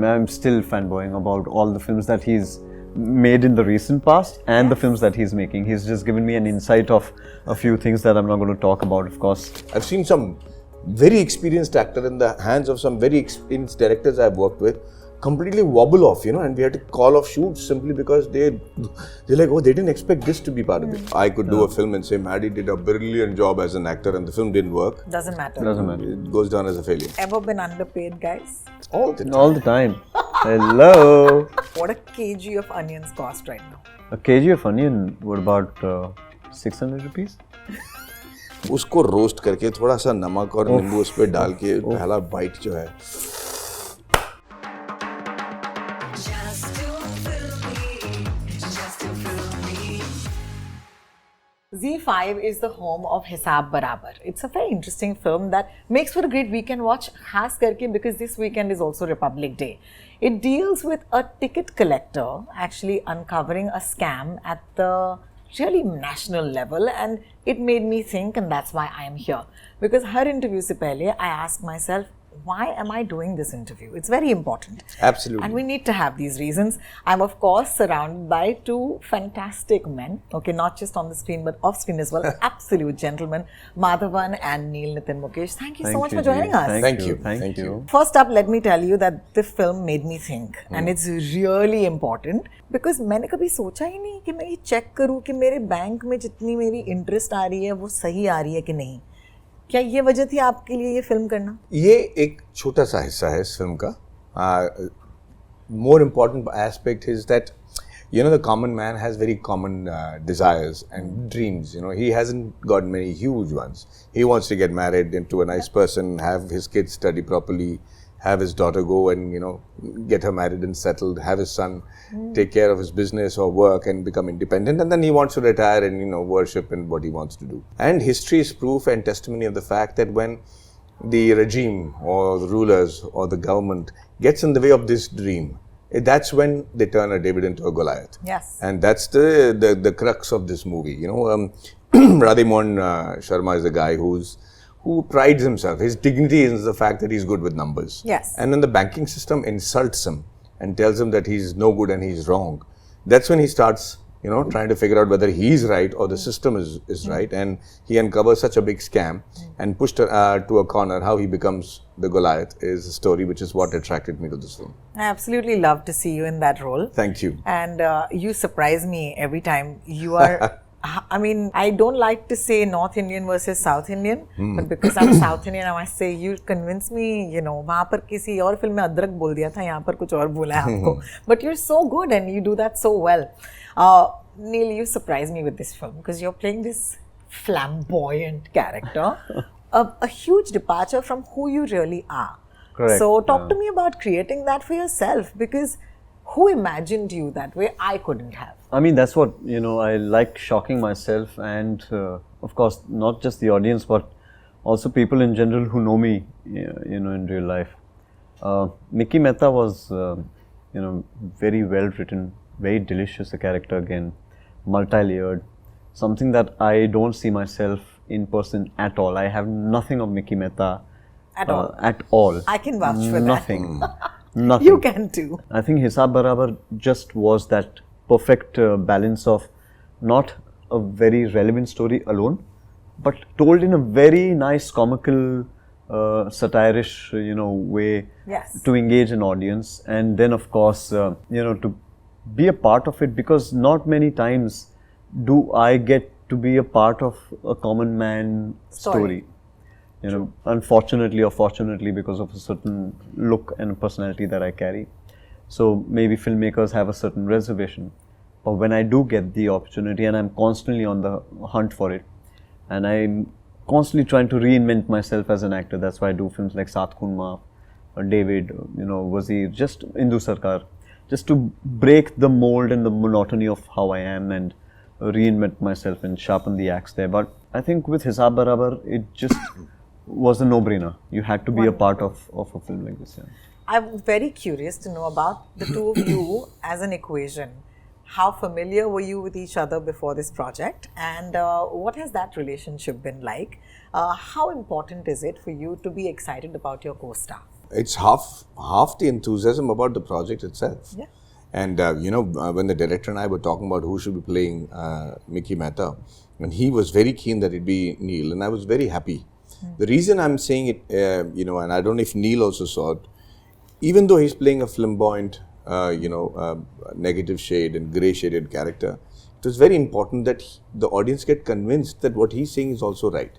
I'm still fanboying about all the films that he's made in the recent past and the films that he's making. He's just given me an insight of a few things that I'm not going to talk about, of course. I've seen some very experienced actor in the hands of some very experienced directors I've worked with completely wobble off, and we had to call off shoots simply because they're like, oh, they didn't expect this to be part of it. I could do a film and say Maddie did a brilliant job as an actor and the film didn't work. Doesn't matter. It goes down as a failure. Ever been underpaid, guys? All the time. All the time. Hello. What a kg of onions cost right now? A kg of onion, what about 600 rupees? उसको roast करके थोड़ा सा नमक और नींबू उस पे डाल के पहला बाइट जो है Z5 is the home of Hisaab Barabar. It's a very interesting film that makes for a great weekend watch, khas karke because this weekend is also Republic Day. It deals with a ticket collector actually uncovering a scam at the really national level, and it made me think, and that's why I am here. Because her interview se pehle, I asked myself, why am I doing this interview? It's very important. Absolutely. And we need to have these reasons. I'm of course surrounded by two fantastic men, okay, not just on the screen but off screen as well, absolute gentlemen, R.Madhavan and Nitin Mukesh. Thank you so much for joining us. Thank you. First up, let me tell you that the film made me think, and it's really important because मैंने कभी सोचा ही नहीं कि मैं ये check करूँ कि मेरे बैंक में जितनी मेरी इंटरेस्ट आ रही है वो सही आ रही है कि नहीं. क्या ये वजह थी आपके लिए ये फिल्म करना? ये एक छोटा सा हिस्सा है इस फिल्म का. More important aspect is that the common man has very common desires and dreams. He hasn't got many huge ones. He wants to get married into a nice person, have his kids study properly, have his daughter go and get her married and settled, have his son take care of his business or work and become independent, and then he wants to retire and worship in what he wants to do. And history is proof and testimony of the fact that when the regime or the rulers or the government gets in the way of this dream, that's when they turn a David into a Goliath. Yes. And that's the crux of this movie. Radhimohan Sharma is a guy who prides himself. His dignity is the fact that he's good with numbers. Yes. And then the banking system insults him and tells him that he's no good and he's wrong. That's when he starts, trying to figure out whether he's right or the system is right. And he uncovers such a big scam and pushed to a corner. How he becomes the Goliath is a story which is what attracted me to this film. I absolutely love to see you in that role. Thank you. And you surprise me every time. You are... I mean, I don't like to say North Indian versus South Indian, but because I'm South Indian, I must say you convince me, वहाँ पर किसी और film में अदरक बोल दिया था, यहाँ पर कुछ और बोला है आपको. But you're so good and you do that so well. Neil, you surprise me with this film because you're playing this flamboyant character, a huge departure from who you really are. Correct. So talk to me about creating that for yourself, because who imagined you that way? I couldn't have. I mean, that's what, I like shocking myself and, of course, not just the audience, but also people in general who know me, in real life. Mickey Mehta was, very well written, very delicious a character again, multi-layered, something that I don't see myself in person at all. I have nothing of Mickey Mehta. At all? At all. I can vouch for Nothing. that. Nothing. You can too. I think Hisaab Barabar just was that perfect balance of not a very relevant story alone, but told in a very nice comical, satirish, way to engage an audience. And then of course, to be a part of it, because not many times do I get to be a part of a common man story. Unfortunately or fortunately, because of a certain look and personality that I carry. So maybe filmmakers have a certain reservation. But when I do get the opportunity, and I'm constantly on the hunt for it, and I'm constantly trying to reinvent myself as an actor. That's why I do films like Saath Khoon Maaf, or David, Wazir, just Indu Sarkar, just to break the mold and the monotony of how I am and reinvent myself and sharpen the axe there. But I think with Hisaab Barabar, it just was a no-brainer. You had to be a part of a film like this. Yeah. I'm very curious to know about the two of you as an equation. How familiar were you with each other before this project, and what has that relationship been like? How important is it for you to be excited about your co-star? it's half the enthusiasm about the project itself. Yeah. And when the director and I were talking about who should be playing Mickey Mehta, and he was very keen that it be Neil, and I was very happy. The reason I'm saying it, and I don't know if Neil also saw it, even though he's playing a flamboyant, negative shade and grey shaded character, it was very important that the audience get convinced that what he's saying is also right.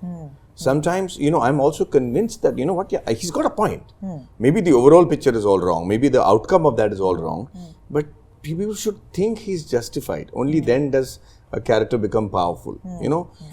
Sometimes, I'm also convinced that, he's got a point. Maybe the overall picture is all wrong. Maybe the outcome of that is all wrong. But people should think he's justified. Only then does a character become powerful,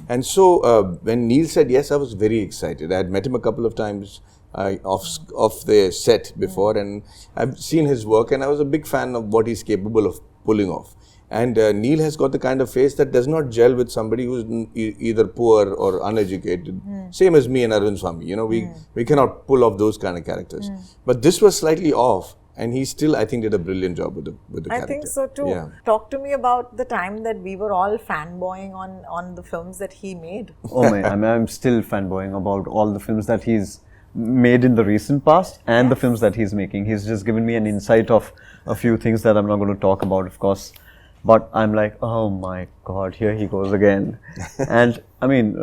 And so, when Neil said yes, I was very excited. I had met him a couple of times off the set before, and I've seen his work, and I was a big fan of what he's capable of pulling off. And Neil has got the kind of face that does not gel with somebody who's either poor or uneducated. Same as me and Arvind Swamy. We cannot pull off those kind of characters. But this was slightly off, and he still, I think, did a brilliant job with the character. I think so too. Yeah. Talk to me about the time that we were all fanboying on the films that he made. Oh man, I'm still fanboying about all the films that he's made in the recent past and the films that he's making. He's just given me an insight of a few things that I'm not going to talk about, of course. But I'm like, oh my God, here he goes again. And I mean,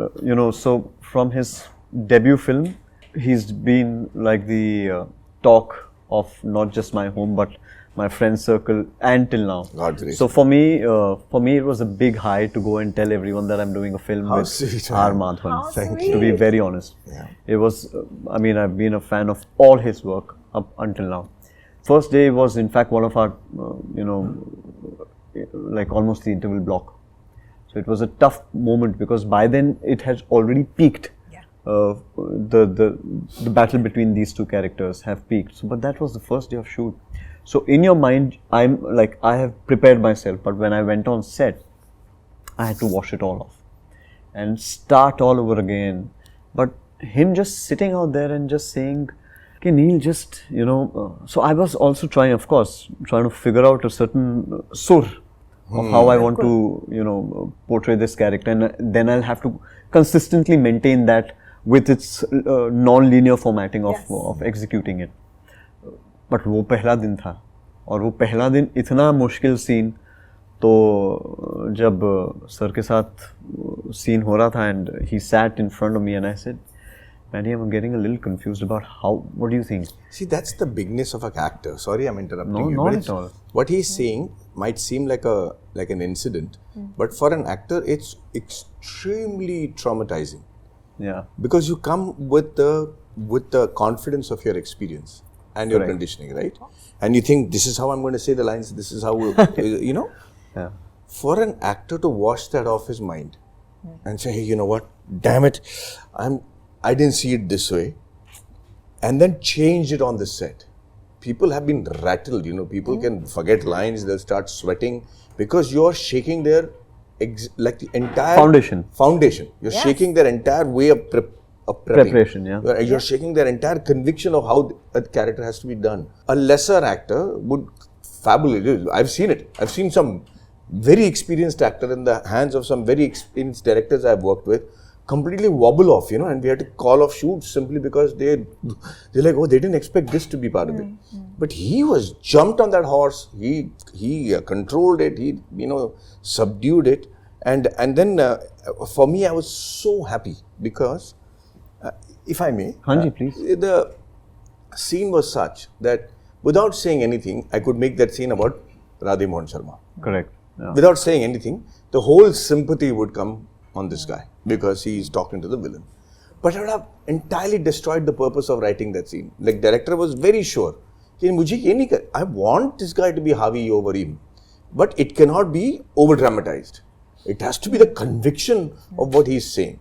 so from his debut film, he's been like the talk of not just my home, but my friend circle until now. So for me, it was a big high to go and tell everyone that I'm doing a film with R.Madhavan. Thank you. To be very honest. Yeah. It was, I've been a fan of all his work up until now. First day was in fact one of our, like almost the interval block. So it was a tough moment because by then it has already peaked. Yeah. The battle between these two characters have peaked. So, but that was the first day of shoot. So in your mind, I'm like, I have prepared myself, but when I went on set, I had to wash it all off and start all over again. But him just sitting out there and just saying, okay, Neil, just, so I was also trying to figure out a certain sur of how I want to, portray this character, and then I'll have to consistently maintain that with its non-linear formatting of executing it. But वो पहला दिन था और वो पहला दिन इतना मुश्किल सीन तो जब सर के साथ सीन हो रहा था and he sat in front of me and I said, Manny, I'm getting a little confused about what do you think? See, that's the bigness of an actor. Sorry, I'm interrupting you. No, not at all. What he's saying might seem like an incident, but for an actor, it's extremely traumatizing. Yeah. Because you come with the confidence of your experience and your conditioning, right? And you think, this is how I'm going to say the lines, this is how, Yeah. For an actor to wash that off his mind and say, hey, you know what, damn it, I didn't see it this way, and then change it on the set. People have been rattled, people can forget lines, they'll start sweating because you're shaking their, like the entire foundation. You're shaking their entire way of preparation, yeah. You're shaking their entire conviction of how a character has to be done. A lesser actor would fabulous. I've seen it. I've seen some very experienced actor in the hands of some very experienced directors I've worked with completely wobble off, and we had to call off shoots simply because they're like, oh, they didn't expect this to be part of it. But he was jumped on that horse. He controlled it. He subdued it, and then for me, I was so happy because, if I may, Hanji, please. The scene was such that without saying anything, I could make that scene about Radhe Mohan Sharma. Correct. Yeah. Without saying anything, the whole sympathy would come on this guy because he's talking to the villain. But I would have entirely destroyed the purpose of writing that scene. Like, director was very sure, I want this guy to be Havi over him, but it cannot be over dramatized. It has to be the conviction of what he's saying.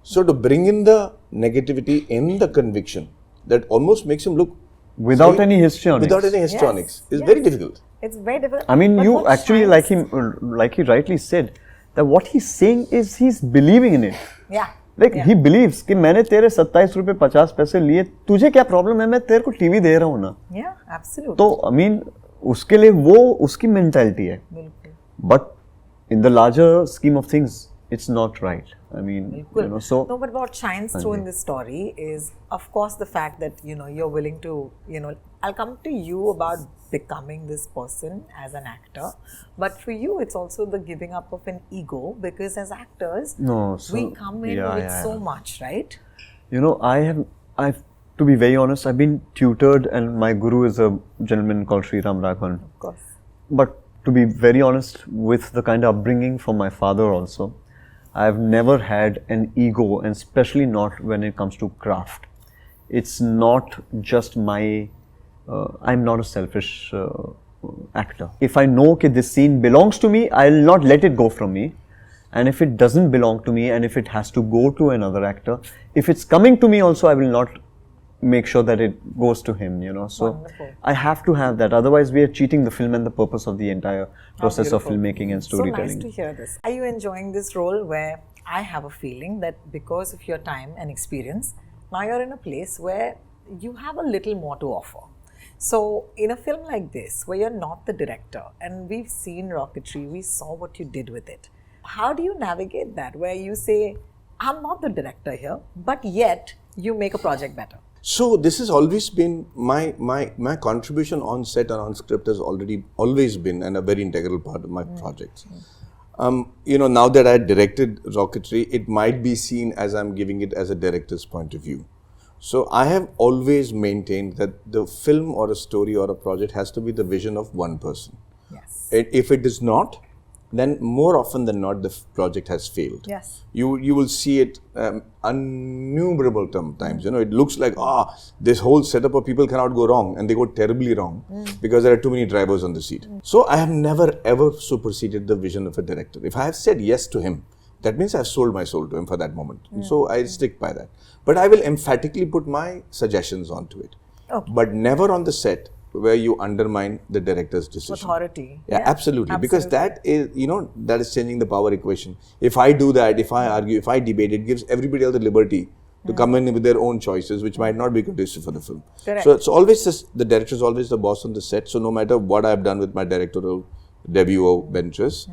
So to bring in the negativity in the conviction, that almost makes him look without any histrionics. Without any histrionics is very difficult. It's very difficult. I mean, you actually, like he rightly said, that what he's saying is he's believing in it. Yeah. Like he believes कि मैंने तेरे 27 रुपए 50 पैसे लिए, तुझे क्या problem है, मैं तेरे को टीवी दे रहा हूँ ना. Yeah, absolutely. तो I mean, उसके लिए वो उसकी मेंटालिटी है. बिल्कुल. But in the larger scheme of things, it's not right. I mean, Bilkul. you know, so No, but what shines through in this story is, of course, the fact that, you know, you're willing to, you know, I'll come to you about becoming this person as an actor. But for you, it's also the giving up of an ego, because as actors, no, so, we come in with so much, right? You know, I've, to be very honest, I've been tutored, and my guru is a gentleman called R.Madhavan. Of course. But to be very honest, with the kind of upbringing from my father also, I've never had an ego, and especially not when it comes to craft. It's not just my, I'm not a selfish actor. If I know that this scene belongs to me, I'll not let it go from me. And if it doesn't belong to me, and if it has to go to another actor, if it's coming to me also, I will not make sure that it goes to him, you know. So Wonderful. I have to have that. Otherwise, we are cheating the film and the purpose of the entire process of beautiful. filmmaking and So storytelling. nice to hear this. Are you enjoying this role where I have a feeling that because of your time and experience, now you're in a place where you have a little more to offer? So in a film like this, where you're not the director, and we've seen Rocketry, we saw what you did with it. How do you navigate that, where you say, I'm not the director here, but yet you make a project better? So this has always been my contribution on set and on script has always been and a very integral part of my projects. You know, now that I directed Rocketry, it might be seen as I'm giving it as a director's point of view. So I have always maintained that the film or a story or a project has to be the vision of one person. Yes. If it is not, then more often than not, the project has failed. Yes. You will see it innumerable times. You know, it looks like, this whole setup of people cannot go wrong, and they go terribly wrong because there are too many drivers on the seat. So I have never ever superseded the vision of a director. If I have said yes to him, that means I've sold my soul to him for that moment. So I stick by that. But I will emphatically put my suggestions onto it. Okay. But never on the set where you undermine the director's decision. Authority. Yeah, absolutely. Because that is, you know, that is changing the power equation. If I do that, if I argue, if I debate, it gives everybody else the liberty to come in with their own choices, which might not be conducive for the film. Correct. So it's always the director is always the boss on the set. So no matter what I've done with my directorial debut ventures,